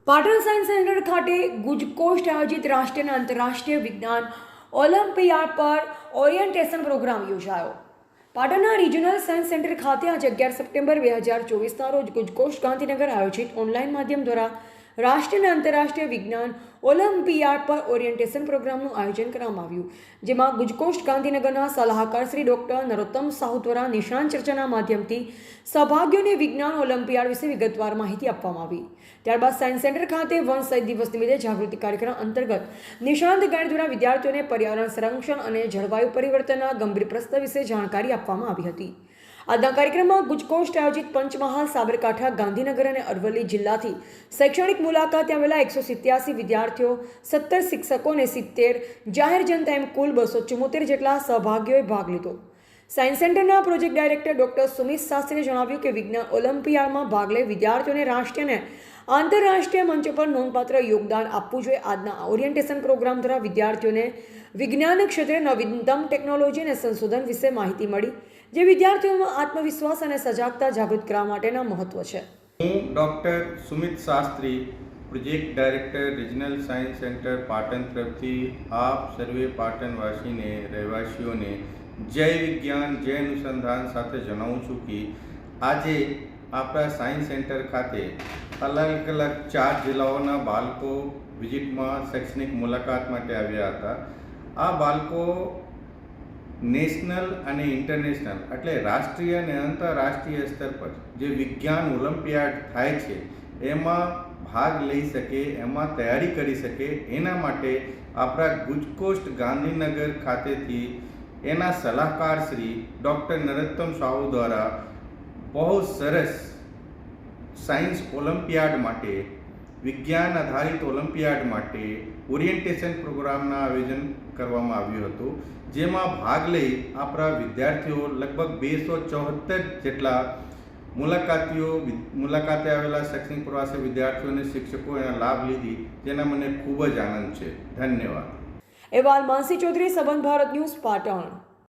Patan science centre ખાતે ગુજકોસ્ટ આયોજિત રાષ્ટ્રીય અને આંતરરાષ્ટ્રીય વિજ્ઞાન ઓલિમ્પિયાડ પર ઓરિએન્ટેશન પ્રોગ્રામ યોજાયો. પાટણના રિજનલ સાયન્સ સેન્ટર ખાતે આજે 11 સપ્ટેમ્બર 2024ના રોજ ગુજકોસ્ટ ગાંધીનગર આયોજિત ઓનલાઈન માધ્યમ દ્વારા રાષ્ટ્રીય અને આંતરરાષ્ટ્રીય વિજ્ઞાન ઓલિમ્પિયાડ પર ઓરિએન્ટેશન પ્રોગ્રામનું આયોજન કરવામાં આવ્યું, જેમાં ગુજકોસ્ટ ગાંધીનગરના સલાહકાર શ્રી ડૉક્ટર નરોત્તમ સાહુ દ્વારા નિષ્ણાંત ચર્ચાના માધ્યમથી સહભાગીઓને વિજ્ઞાન ઓલિમ્પિયાડ વિશે વિગતવાર માહિતી આપવામાં આવી. ત્યારબાદ સાયન્સ સેન્ટર ખાતે વન શહીદ દિવસ નિમિત્તે જાગૃતિ કાર્યક્રમ અંતર્ગત નિષ્ણાંત ગાઈડ દ્વારા વિદ્યાર્થીઓને પર્યાવરણ સંરક્ષણ અને જળવાયુ પરિવર્તનના ગંભીર પ્રશ્ન વિશે જાણકારી આપવામાં આવી હતી. આજના કાર્યક્રમમાં ગુજકોસ્ટ આયોજિત પંચમહાલ, સાબરકાંઠા, ગાંધીનગર અને અરવલ્લી જિલ્લાથી શૈક્ષણિક મુલાકાતે આવેલા 187 વિદ્યાર્થીઓ, 17 શિક્ષકો અને 70 જાહેર જનતા એમ કુલ 274 જેટલા સહભાગીઓએ ભાગ લીધો. સાયન્સ સેન્ટરના પ્રોજેક્ટ ડાયરેક્ટર ડૉક્ટર સુમિત શાસ્ત્રીએ જણાવ્યું કે વિજ્ઞાન ઓલિમ્પિયાડમાં ભાગ લઈ વિદ્યાર્થીઓને રાષ્ટ્રીય અને આંતરરાષ્ટ્રીય મંચો પર નોંધપાત્ર યોગદાન આપવું જોઈએ. આજના ઓરિએન્ટેશન પ્રોગ્રામ દ્વારા વિદ્યાર્થીઓને વિજ્ઞાન ક્ષેત્રે નવીનતમ ટેકનોલોજી અને સંશોધન વિશે માહિતી મળી, જે વિદ્યાર્થીઓમાં આત્મવિશ્વાસ અને સજાગતા જાગૃત કરવા માટેના મહત્વ છે. હું doctor Sumit Shastri, project director regional science centre Patan તરફથી આપ સર્વે પાટણવાસીને રહેવાસીઓને જય વિજ્ઞાન જય અનુસંધાન સાથે જણાવું છું કે આજે આપણા સાયન્સ સેન્ટર ખાતે અલગ અલગ 4 જિલ્લાઓના બાળકો વિઝિટમાં શૈક્ષણિક મુલાકાત માટે આવ્યા હતા. આ બાળકો નેશનલ અને ઇન્ટરનેશનલ એટલે રાષ્ટ્રીય અને આંતરરાષ્ટ્રીય સ્તર પર જે વિજ્ઞાન ઓલિમ્પિયાડ થાય છે એમાં ભાગ લઈ શકે, એમાં તૈયારી કરી શકે, એના માટે આપણા ગુજકોસ્ટ ગાંધીનગર ખાતેથી એના સલાહકાર શ્રી ડૉક્ટર નરોત્તમ સાહુ દ્વારા બહુ સરસ સાયન્સ ઓલિમ્પિયાડ માટે, વિજ્ઞાન આધારિત ઓલિમ્પિયાડ માટે ઓરિએન્ટેશન પ્રોગ્રામના આયોજન કરવામાં આવ્યું હતું, જેમાં ભાગ લઈ આપણા વિદ્યાર્થીઓ લગભગ 274 જેટલા મુલાકાતે આવેલા શૈક્ષણિક પ્રવાસી વિદ્યાર્થીઓને શિક્ષકો એના લાભ લીધી, જેના મને ખૂબ જ આનંદ છે. ધન્યવાદ. અહેવાલ માનસી ચૌધરી, સંબંધ ભારત ન્યૂઝ, પાટણ.